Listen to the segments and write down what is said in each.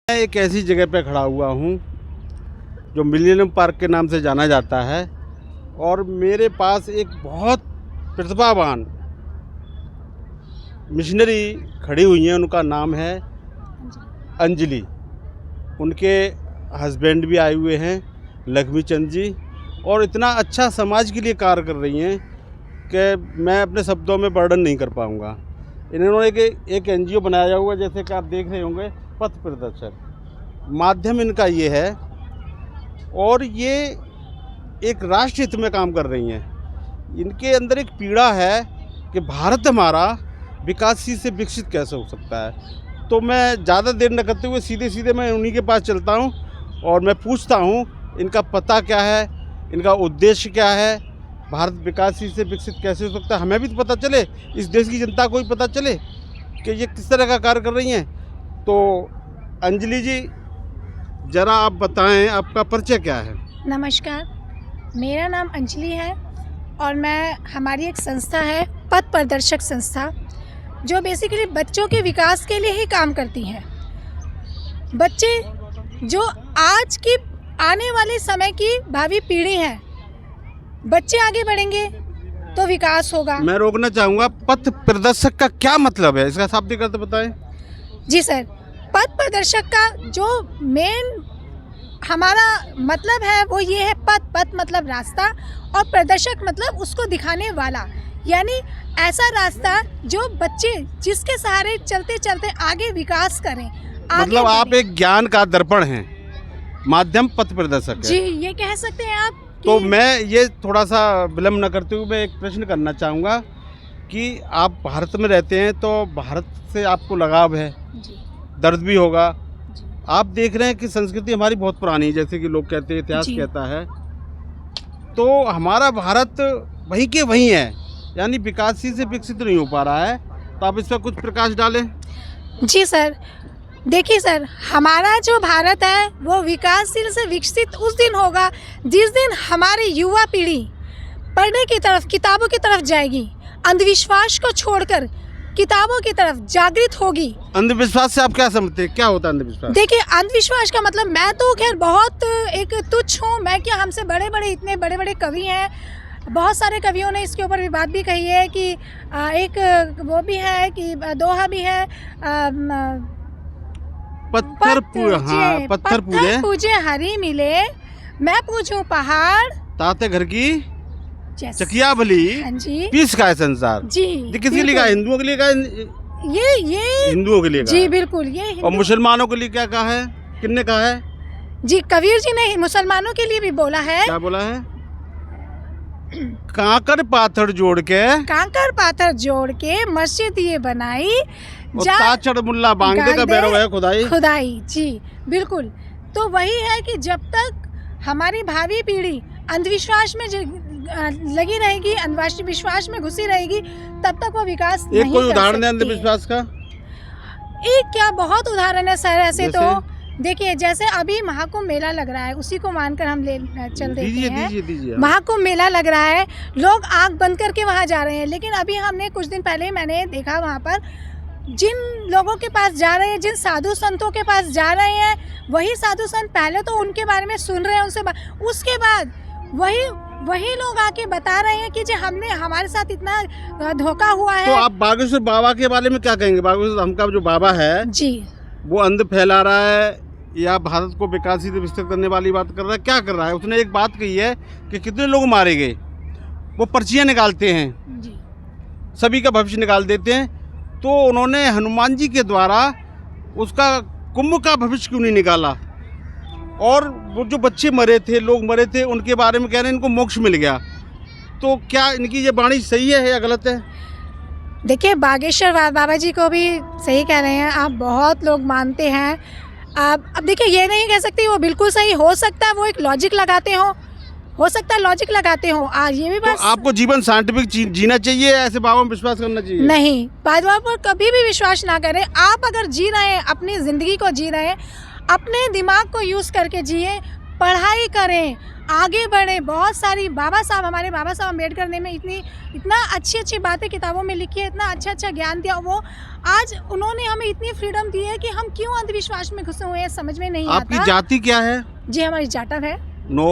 मैं एक ऐसी जगह पे खड़ा हुआ हूँ जो मिलेनियम पार्क के नाम से जाना जाता है और मेरे पास एक बहुत प्रतिभावान मिशनरी खड़ी हुई हैं। उनका नाम है अंजलि। उनके हस्बैंड भी आए हुए हैं लक्ष्मी चंद जी, और इतना अच्छा समाज के लिए कार्य कर रही हैं कि मैं अपने शब्दों में वर्णन नहीं कर पाऊँगा। इन्होंने एक NGO बनाया हुआ, जैसे कि आप देख रहे होंगे, पथ प्रदर्शक। माध्यम इनका ये है और ये एक राष्ट्र हित में काम कर रही हैं। इनके अंदर एक पीड़ा है कि भारत हमारा विकासशील से विकसित कैसे हो सकता है। तो मैं ज़्यादा देर न करते हुए सीधे मैं उन्हीं के पास चलता हूँ और मैं पूछता हूँ इनका पता क्या है, इनका उद्देश्य क्या है, भारत विकासशील से विकसित कैसे हो सकता है। हमें भी तो पता चले, इस देश की जनता को भी पता चले कि ये किस तरह का कार्य कर रही हैं। तो अंजलि जी, ज़रा आप बताएं आपका परिचय क्या है। नमस्कार, मेरा नाम अंजलि है और हमारी एक संस्था है पथ प्रदर्शक संस्था, जो बेसिकली बच्चों के विकास के लिए ही काम करती है। बच्चे जो आज की आने वाले समय की भावी पीढ़ी है, बच्चे आगे बढ़ेंगे तो विकास होगा। मैं रोकना चाहूँगा, पथ प्रदर्शक का क्या मतलब है, इसका शाब्दिक अर्थ बताएं। जी सर, पथ प्रदर्शक का जो मेन हमारा मतलब है वो ये है, पथ मतलब रास्ता और प्रदर्शक मतलब उसको दिखाने वाला, यानी ऐसा रास्ता जो बच्चे जिसके सहारे चलते चलते आगे विकास करें। मतलब आप एक ज्ञान का दर्पण हैं, माध्यम पथ प्रदर्शक है। जी, ये कह सकते हैं आप। तो मैं ये थोड़ा सा विलम्ब न करते हुए मैं एक प्रश्न करना चाहूँगा कि आप भारत में रहते हैं तो भारत से आपको लगाव है, दर्द भी होगा। आप देख रहे हैं कि संस्कृति हमारी बहुत पुरानी है, जैसे कि लोग कहते हैं, इतिहास कहता है। तो हमारा भारत वहीं के वहीं है, यानी विकासशील से विकसित नहीं हो पा रहा है। तो आप इस पर कुछ प्रकाश डालें। जी सर, देखिए सर, हमारा जो भारत है वो विकासशील से विकसित उस दिन होगा जिस दिन हमारी युवा पीढ़ी पढ़ने की तरफ, किताबों की तरफ जाएगी, अंधविश्वास को छोड़कर किताबों की तरफ जागृत होगी। अंधविश्वास से आप क्या समझते हैं, क्या होता है अंधविश्वास? देखिए, अंधविश्वास का मतलब, मैं तो खैर बहुत एक तुच्छ हूँ, मैं क्या, हमसे इतने बड़े बड़े कवि हैं, बहुत सारे कवियों ने इसके ऊपर भी बात भी कही है कि एक वो भी है कि दोहा भी है, पत्थर पूजे हरी मिले, मैं पूछूं पहाड़, ताते घर की चकिया भली, पीस का है संसार। जी, किसके लिए कहा? हिंदुओं के लिए कहा? ये हिंदुओं के लिए कहा। जी बिल्कुल, ये और मुसलमानों के लिए क्या कहा है, किसने कहा है? जी, कबीर जी ने मुसलमानों के लिए भी बोला है। क्या बोला है? कांकर पाथर जोड़ के मस्जिद ये बनाई, ताचड़ मुल्ला बांगदे का बैरव है खुदाई। जी बिल्कुल। तो वही है कि जब तक हमारी भावी पीढ़ी अंधविश्वास में लगी रहेगी, अंधविश्वास में घुसी रहेगी, तब तक वो विकास नहीं कर सकती। कोई उदाहरण है अंधविश्वास का? एक क्या, बहुत उदाहरण है सर। ऐसे तो देखिए, जैसे अभी महाकुंभ मेला लग रहा है, उसी को मानकर हम चल देते हैं। महाकुंभ मेला लग रहा है, लोग आंख बंद करके वहाँ जा रहे हैं, लेकिन अभी हमने कुछ दिन पहले मैंने देखा वहाँ पर जिन लोगों के पास जा रहे हैं, जिन साधु संतों के पास जा रहे हैं, वही साधु संत पहले तो उनके बारे में सुन रहे हैं, उसके बाद वही लोग आके बता रहे हैं कि जी हमारे साथ इतना धोखा हुआ है। तो आप बागेश्वर बाबा के बारे में क्या कहेंगे? बागेश्वर हमका जो बाबा है जी, वो अंध फैला रहा है या भारत को विकासशील से विकसित करने वाली बात कर रहा है, क्या कर रहा है? उसने एक बात कही है कि कितने लोग मारे गए, वो पर्चियाँ निकालते हैं जी, सभी का भविष्य निकाल देते हैं। तो उन्होंने हनुमान जी के द्वारा उसका कुंभ का भविष्य क्यों नहीं निकाला? और वो जो बच्चे मरे थे, लोग मरे थे, उनके बारे में कह रहे हैं इनको मोक्ष मिल गया। तो क्या इनकी ये वाणी सही है या गलत है? देखिए, बागेश्वर बाबा जी को भी सही कह रहे हैं आप, बहुत लोग मानते हैं। अब देखिए, ये नहीं कह सकते वो बिल्कुल सही, हो सकता है वो एक लॉजिक लगाते हो सकता है लॉजिक लगाते हो। ये भी बात, तो आपको जीवन साइंटिफिक जीना चाहिए, ऐसे बाबा में विश्वास करना चाहिए नहीं? बाबा पर कभी भी विश्वास ना करें। आप अगर जी रहे हैं, अपनी ज़िंदगी को जी रहे हैं, अपने दिमाग को यूज़ करके जिए, पढ़ाई करें, आगे बढ़ें। बहुत सारी हमारे बाबा साहब अम्बेडकर ने में इतना अच्छी बातें किताबों में लिखी है, इतना अच्छा ज्ञान दिया। वो आज उन्होंने हमें इतनी फ्रीडम दी है कि हम क्यों अंधविश्वास में घुसे हुए हैं समझ में नहीं आता। आपकी जाति क्या है? जी हमारी जाटव है। नो,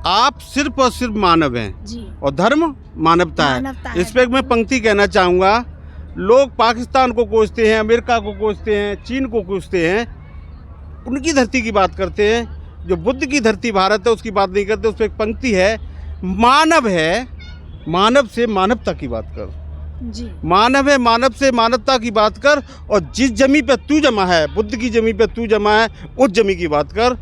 आप सिर्फ और सिर्फ मानव हैं जी, और धर्म मानवता है। इस पे मैं पंक्ति कहना चाहूँगा, लोग पाकिस्तान को कोसते हैं, अमेरिका को कोसते हैं, चीन को कोसते हैं, उनकी धरती की बात करते हैं। जो बुद्ध की धरती भारत है उसकी बात नहीं करते। उस पर एक पंक्ति है, मानव है मानव से मानवता की बात कर। जी, मानव है मानव से मानवता की बात कर, और जिस जमी पे तू जमा है, बुद्ध की जमी पे तू जमा है, उस जमी की बात कर।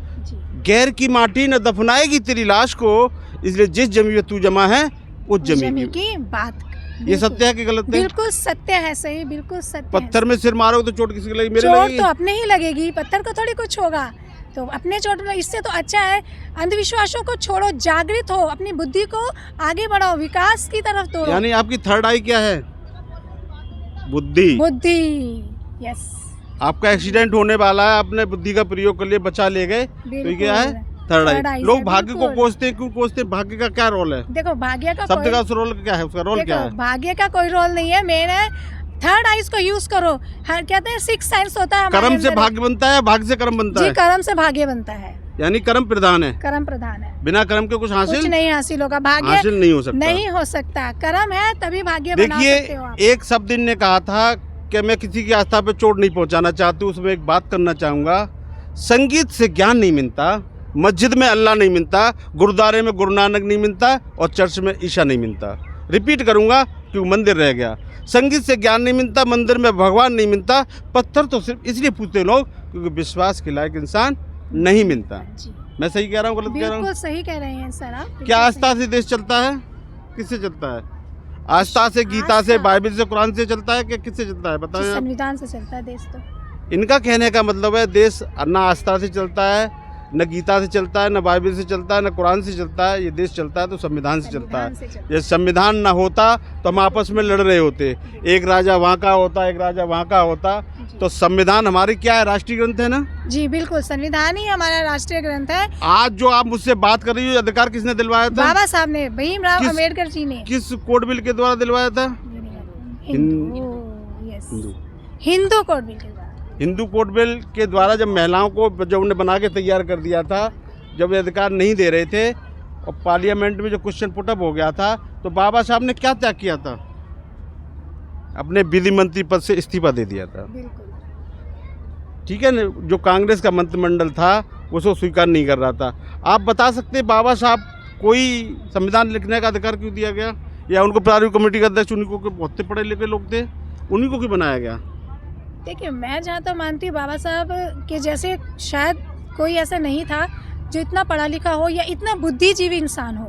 गैर की माटी न दफनाएगी तेरी लाश को, इसलिए जिस जमी पे तू जमा है उस जमी की बात। ये सत्य है कि गलत है? बिल्कुल सत्य है, सही, बिल्कुल सत्य। पत्थर में सिर मारोगे तो चोट किसकी लगेगी? मेरे चोट लगेगी। तो अपने ही लगेगी, पत्थर को थोड़ी कुछ होगा, तो अपने चोट। इससे तो अच्छा है अंधविश्वासों को छोड़ो, जागृत हो, अपनी बुद्धि को आगे बढ़ाओ, विकास की तरफ तोड़ो। यानी आपकी थर्ड आई क्या है? बुद्धि। बुद्धि, यस। आपका एक्सीडेंट होने वाला है, आपने बुद्धि का प्रयोग कर लिया, बचा ले गए, तो ये क्या है? थर्ड आई। लोग भाग्य को कोसते हैं, क्यों कोसते हैं? भाग्य का क्या रोल है? देखो भाग्य का शब्द का रोल क्या है? उसका रोल क्या है? भाग्य का कोई रोल नहीं है, मेन है थर्ड आइज को यूज करो। हर कहते हैं सिक्स सेंस होता है। कर्म से भाग्य बनता है, भाग्य से कर्म बनता है। जी, कर्म से भाग्य बनता है, यानी कर्म प्रधान है। कर्म प्रधान है। बिना कर्म के कुछ हासिल नहीं हासिल होगा, भाग्य हासिल नहीं हो सकता। नहीं हो सकता, कर्म है तभी भाग्य बना सकते हो आप। देखिए, एक शब्द ने कहा था कि मैं किसी की आस्था पे चोट नहीं पहुंचाना चाहती, उसमें एक बात करना चाहूँगा। संगीत से ज्ञान नहीं मिलता, मस्जिद में अल्लाह नहीं मिलता, गुरुद्वारे में गुरु नानक नहीं मिलता, और चर्च में ईशा नहीं मिलता। रिपीट करूँगा क्योंकि मंदिर रह गया। संगीत से ज्ञान नहीं मिलता, मंदिर में भगवान नहीं मिलता। पत्थर तो सिर्फ इसलिए पूछते लोग क्योंकि विश्वास के लायक इंसान नहीं मिलता। मैं सही कह रहा हूँ, गलत कह रहा हूँ? बिल्कुल सही कह रहे हैं सर आप। क्या आस्था से देश चलता है? किससे चलता है? आस्था से, गीता से, बाइबल से, कुरान से चलता है कि किससे चलता है? बताएं। संविधान से चलता है देश। तो इनका कहने का मतलब है देश न आस्था से चलता है, न गीता से चलता है, न बाइबल से चलता है, न कुरान से चलता है। ये देश चलता है तो संविधान से चलता है। ये संविधान ना होता तो हम आपस में लड़ रहे होते, एक राजा वहाँ का होता, एक राजा वहाँ का होता। तो संविधान हमारी क्या है? राष्ट्रीय ग्रंथ है ना? जी बिल्कुल, संविधान ही हमारा राष्ट्रीय ग्रंथ है। आज जो आप मुझसे बात कर रही हो, अधिकार किसने दिलवाया था? बाबा साहब ने, भीमराव अम्बेडकर जी ने। किस कोड बिल के द्वारा दिलवाया था? Hindu code bill. Hindu code bill के द्वारा जब महिलाओं को जब उन्हें बना के तैयार कर दिया था, जब ये अधिकार नहीं दे रहे थे और पार्लियामेंट में जो क्वेश्चन पुटअप हो गया था, तो बाबा साहब ने क्या त्याग किया था? अपने विधि मंत्री पद से इस्तीफा दे दिया था। ठीक है ना? जो कांग्रेस का मंत्रिमंडल था उसको स्वीकार नहीं कर रहा था। आप बता सकते बाबा साहब कोई संविधान लिखने का अधिकार क्यों दिया गया? या उनको प्रारूप कमेटी का अध्यक्ष उन्हीं को, बहुत पढ़े लिखे लोग थे, उन्हीं को क्यों बनाया गया? देखिए, मैं जहाँ तक मानती हूँ बाबा साहब के जैसे शायद कोई ऐसा नहीं था जो इतना पढ़ा लिखा हो या इतना बुद्धिजीवी इंसान हो।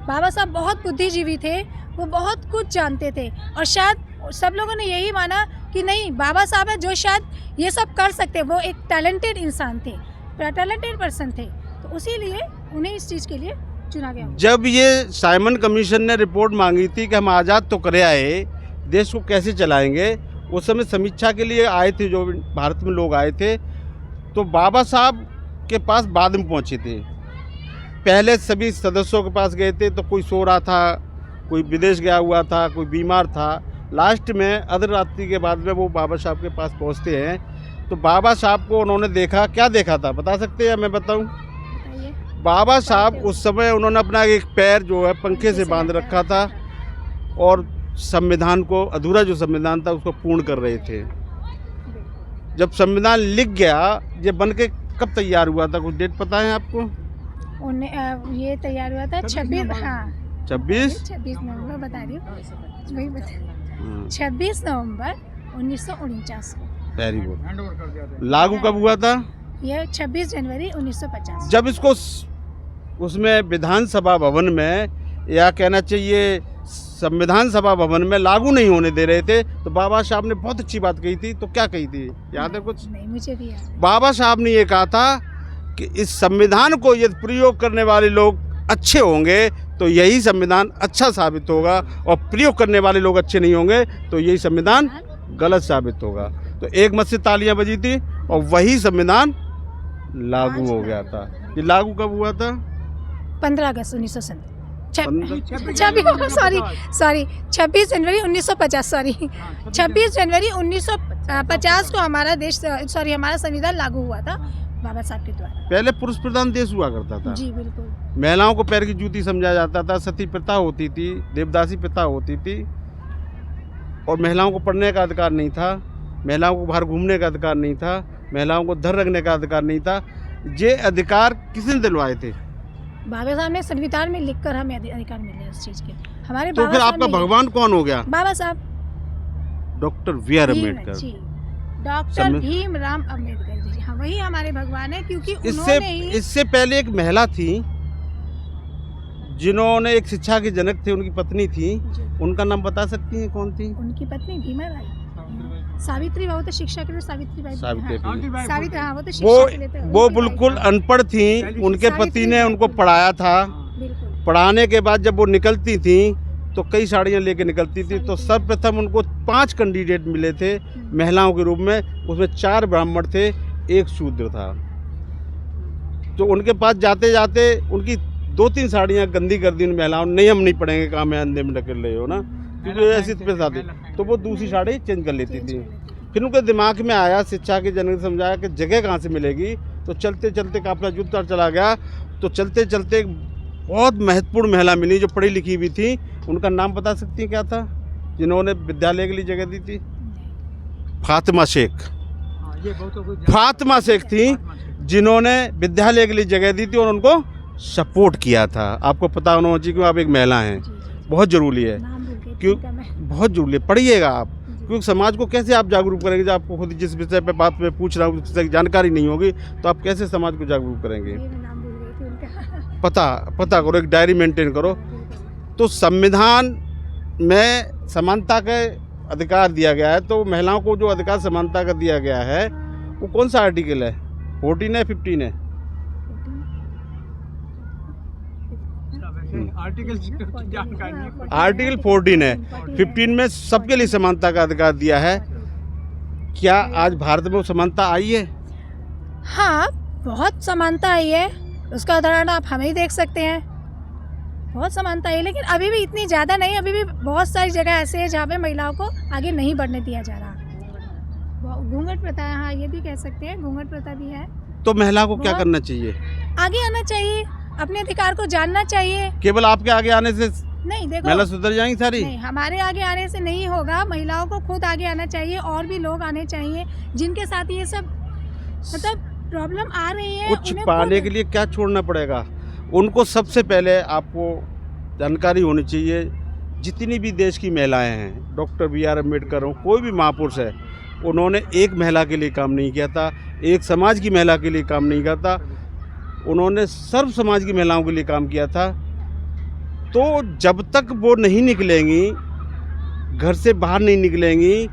बाबा साहब बहुत बुद्धिजीवी थे, वो बहुत कुछ जानते थे, और शायद सब लोगों ने यही माना कि नहीं बाबा साहब है जो शायद ये सब कर सकते। वो एक टैलेंटेड इंसान थे, टैलेंटेड पर्सन थे, तो इसीलिए उन्हें इस चीज़ के लिए चुना गया। जब ये साइमन कमीशन ने रिपोर्ट मांगी थी कि हम आज़ाद तो करे आए, देश को कैसे चलाएंगे, उस समय समीक्षा के लिए आए थे जो भारत में लोग आए थे, तो बाबा साहब के पास बाद में पहुंचे थे। पहले सभी सदस्यों के पास गए थे तो कोई सो रहा था, कोई विदेश गया हुआ था, कोई बीमार था। लास्ट में अर्धरात्रि के बाद में वो बाबा साहब के पास पहुंचते हैं, तो बाबा साहब को उन्होंने देखा। क्या देखा था बता सकते हैं? मैं बताऊं। बाबा साहब उस समय उन्होंने अपना एक पैर जो है पंखे से बांध रखा था और संविधान को, अधूरा जो संविधान था उसको पूर्ण कर रहे थे। जब संविधान लिख गया, ये बन के कब तैयार हुआ था? कुछ डेट पता है आपको? ये तैयार हुआ था 26 नवंबर, बता रही हूँ, 26 नवंबर 1949 को। Very good. लागू कब हुआ था? ये 26 जनवरी 1950। जब इसको उसमें विधानसभा भवन में, या कहना चाहिए संविधान सभा भवन में लागू नहीं होने दे रहे थे, तो बाबा साहब ने बहुत अच्छी बात कही थी। तो क्या कही थी, याद है कुछ? नहीं, मुझे भी याद। बाबा साहब ने ये कहा था कि इस संविधान को यदि प्रयोग करने वाले लोग अच्छे होंगे तो यही संविधान अच्छा साबित होगा, और प्रयोग करने वाले लोग अच्छे नहीं होंगे तो यही संविधान गलत साबित होगा। तो एक मत से तालियां बजी थी और वही संविधान लागू हो गया था। ये लागू कब हुआ था? 15 अगस्त 26 जनवरी 1950 26 जनवरी 1950 को हमारा देश हमारा संविधान लागू हुआ था बाबा साहब के द्वारा। पहले पुरुष प्रधान देश हुआ करता था। जी बिल्कुल। महिलाओं को पैर की जूती समझा जाता था, सती प्रथा होती थी, देवदासी प्रथा होती थी, और महिलाओं को पढ़ने का अधिकार नहीं था, महिलाओं को बाहर घूमने का अधिकार नहीं था, महिलाओं को धर रखने का अधिकार नहीं था। ये अधिकार किसने दिलवाए थे? बाबा साहब ने संविधान में लिखकर हमें अधिकार मिले उस चीज के। हमारे तो फिर आपका भगवान कौन हो गया? Baba Saheb, doctor B R Ambedkar, doctor Bhimrao Ambedkar ji. हाँ, वही हमारे भगवान है, क्योंकि उन्होंने इससे पहले एक महिला थी जिन्होंने एक शिक्षा के जनक थे, उनकी पत्नी थी, उनका नाम बता सकती हैं कौन थी? उनकी पत्नी भीमाबाई, सावित्री बाई। वो तो शिक्षा के लिए सावित्री बाई। सावित्री, हाँ, वो तो शिक्षा के लिए थे। वो बिल्कुल अनपढ़ थी, उनके पति ने उनको पढ़ाया था। पढ़ाने के बाद जब वो निकलती थी तो कई साड़ियाँ लेके निकलती थी। तो सर्वप्रथम उनको 5 कैंडिडेट मिले थे महिलाओं के रूप में, उसमें 4 ब्राह्मण थे, 1 शूद्र था। तो उनके पास जाते जाते उनकी 2-3 साड़ियाँ गंदी कर दी उन महिलाओं ने। नहीं, हम नहीं पढ़ेंगे, काम है, अंधे में ढकेल रहे हो ना, क्योंकि ऐसी प्रथा थी। तो वो दूसरी साड़ी चेंज कर लेती थी। फिर उनके दिमाग में आया, शिक्षा के जनक ने समझाया कि जगह कहाँ से मिलेगी। तो चलते चलते काफिला जुड़ता चला गया। तो चलते चलते बहुत महत्वपूर्ण महिला मिली जो पढ़ी लिखी भी थी। उनका नाम बता सकती हैं क्या था जिन्होंने विद्यालय के लिए जगह दी थी? फातिमा शेख। फातिमा शेख थी जिन्होंने विद्यालय के लिए जगह दी थी और उनको सपोर्ट किया था। आपको पता होना चाहिए कि आप एक महिला हैं, बहुत ज़रूरी है, क्यों बहुत ज़रूरी है। पढ़िएगा आप, क्योंकि समाज को कैसे आप जागरूक करेंगे जब आपको खुद जिस विषय पे बात में पूछ रहा हूँ उस विषय की जानकारी नहीं होगी, तो आप कैसे समाज को जागरूक करेंगे? पता करो, एक डायरी मेंटेन करो। तो संविधान में समानता का अधिकार दिया गया है, तो महिलाओं को जो अधिकार समानता का दिया गया है वो कौन सा आर्टिकल है? 14 है, 15 है? आर्टिकल 14 है। 15 में सबके लिए समानता का अधिकार दिया है। क्या आज भारत में वो समानता आई है? हाँ, बहुत समानता आई है। उसका उदाहरण आप हमें ही देख सकते हैं। बहुत समानता है, लेकिन अभी भी इतनी ज़्यादा नहीं। अभी भी बहुत सारी जगह ऐसे है जहाँ पे महिलाओं को आगे नहीं बढ़ने दिया जा रहा। घूंघट प्रथा है, हाँ, ये भी कह सकते हैं, घूंघट प्रथा भी है। तो महिला को क्या करना चाहिए? आगे आना चाहिए, अपने अधिकार को जानना चाहिए। केवल आपके आगे आने से नहीं, देखो, महिला सुधर जाएंगी सारी? नहीं, हमारे आगे आने से नहीं होगा। महिलाओं को खुद आगे आना चाहिए, और भी लोग आने चाहिए जिनके साथ ये सब मतलब प्रॉब्लम आ रही है। कुछ पाने के लिए क्या छोड़ना पड़ेगा उनको? सबसे पहले आपको जानकारी होनी चाहिए, जितनी भी देश की महिलाएं हैं, डॉक्टर बी आर अम्बेडकर हो, कोई भी महापुरुष है, उन्होंने एक महिला के लिए काम नहीं किया था, एक समाज की महिला के लिए काम नहीं किया था, उन्होंने सर्व समाज की महिलाओं के लिए काम किया था। तो जब तक वो नहीं निकलेंगी, घर से बाहर नहीं निकलेंगी,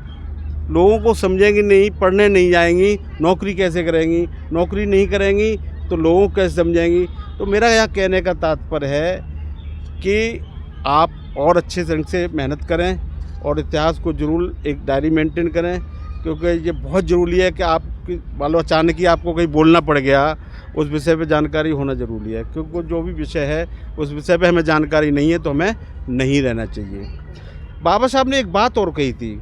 लोगों को समझेंगी नहीं, पढ़ने नहीं जाएंगी, नौकरी कैसे करेंगी? नौकरी नहीं करेंगी तो लोगों को कैसे समझेंगी? तो मेरा यह कहने का तात्पर्य है कि आप और अच्छे ढंग से मेहनत करें और इतिहास को ज़रूर एक डायरी मेंटेन करें, क्योंकि ये बहुत ज़रूरी है कि आप मान लो अचानक ही आपको कहीं बोलना पड़ गया, उस विषय पे जानकारी होना ज़रूरी है, क्योंकि जो भी विषय है उस विषय पे हमें जानकारी नहीं है तो हमें नहीं रहना चाहिए। बाबा साहब ने एक बात और कही थी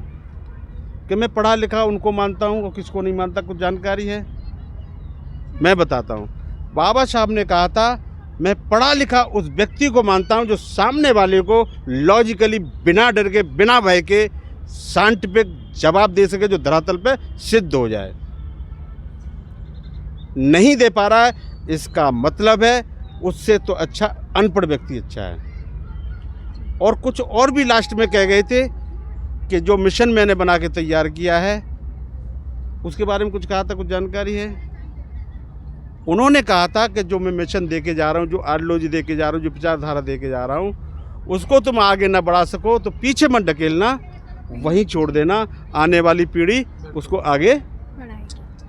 कि मैं पढ़ा लिखा उनको मानता हूँ और किसको नहीं मानता। कुछ जानकारी है? मैं बताता हूँ। बाबा साहब ने कहा था, मैं पढ़ा लिखा उस व्यक्ति को मानता हूँ जो सामने वाले को लॉजिकली, बिना डर के, बिना भय के साइंटिफिक जवाब दे सके, जो धरातल पे सिद्ध हो जाए। नहीं दे पा रहा है, इसका मतलब है उससे तो अच्छा अनपढ़ व्यक्ति अच्छा है। और कुछ और भी लास्ट में कह गए थे कि जो मिशन मैंने बना के तैयार किया है उसके बारे में कुछ कहा था, कुछ जानकारी है? उन्होंने कहा था कि जो मैं मिशन दे के जा रहा हूँ, जो आइडियोलॉजी दे के जा रहा हूँ, जो विचारधारा दे के जा रहा हूँ, उसको तुम आगे ना बढ़ा सको तो पीछे मत ढकेलना, वहीं छोड़ देना। आने वाली पीढ़ी उसको आगे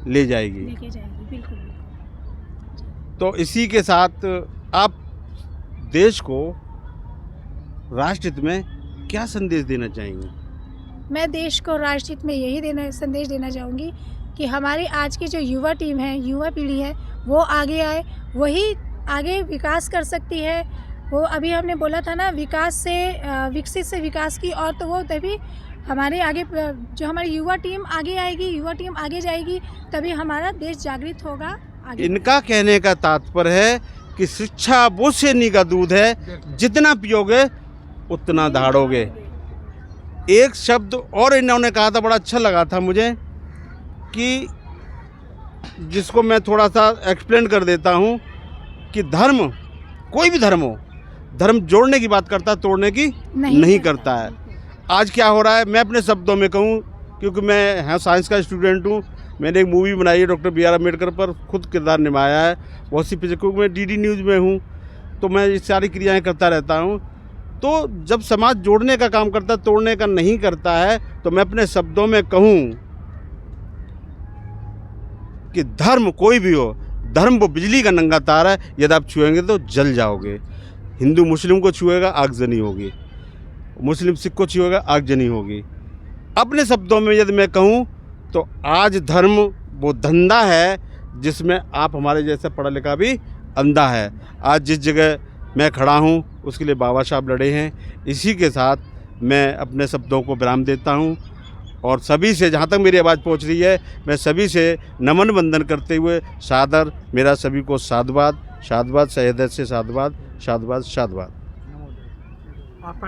ले जाएगी। बिल्कुल। तो इसी के साथ आप देश को राष्ट्रहित में क्या संदेश देना चाहेंगे? मैं देश को राष्ट्रहित में यही संदेश देना चाहूँगी कि हमारी आज की जो युवा टीम है, युवा पीढ़ी है, वो आगे आए, वही आगे विकास कर सकती है। वो अभी हमने बोला था ना, विकास से विकसित से विकास की, और तो वो तभी हमारे आगे जो हमारी युवा टीम आगे आएगी, युवा टीम आगे जाएगी, तभी हमारा देश जागृत होगा आगे। इनका कहने का तात्पर्य है कि शिक्षा वो सेनी का दूध है, जितना पियोगे उतना दहाड़ोगे। एक शब्द और इन्होंने कहा था, बड़ा अच्छा लगा था मुझे, कि जिसको मैं थोड़ा सा एक्सप्लेन कर देता हूँ, कि धर्म, कोई भी धर्म हो, धर्म जोड़ने की बात करता है, तोड़ने की नहीं करता है। आज क्या हो रहा है, मैं अपने शब्दों में कहूँ, क्योंकि मैं साइंस का स्टूडेंट हूँ, मैंने एक मूवी बनाई है डॉक्टर बी आर अम्बेडकर पर, खुद किरदार निभाया है बहुत सी पिक्चर, क्योंकि मैं डीडी न्यूज़ में हूँ, तो मैं ये सारी क्रियाएं करता रहता हूँ। तो जब समाज जोड़ने का काम करता है, तोड़ने का नहीं करता है, तो मैं अपने शब्दों में कहूँ कि धर्म कोई भी हो, धर्म वो बिजली का नंगा तार है, यदि आप छुएंगे तो जल जाओगे। हिंदू मुस्लिम को छुएगा, आगजनी होगी, मुस्लिम सिख को छुएगा, आगजनी होगी। अपने शब्दों में यदि मैं कहूँ तो आज धर्म वो धंधा है जिसमें आप हमारे जैसे पढ़ा लिखा भी अंधा है। आज जिस जगह मैं खड़ा हूँ उसके लिए बाबा साहब लड़े हैं। इसी के साथ मैं अपने शब्दों को विराम देता हूँ, और सभी से, जहाँ तक मेरी आवाज़ पहुँच रही है, मैं सभी से नमन वंदन करते हुए सादर मेरा सभी को साधुवाद, साधुवाद, सहृदय से साधुवाद, साधुवाद, साधुवाद।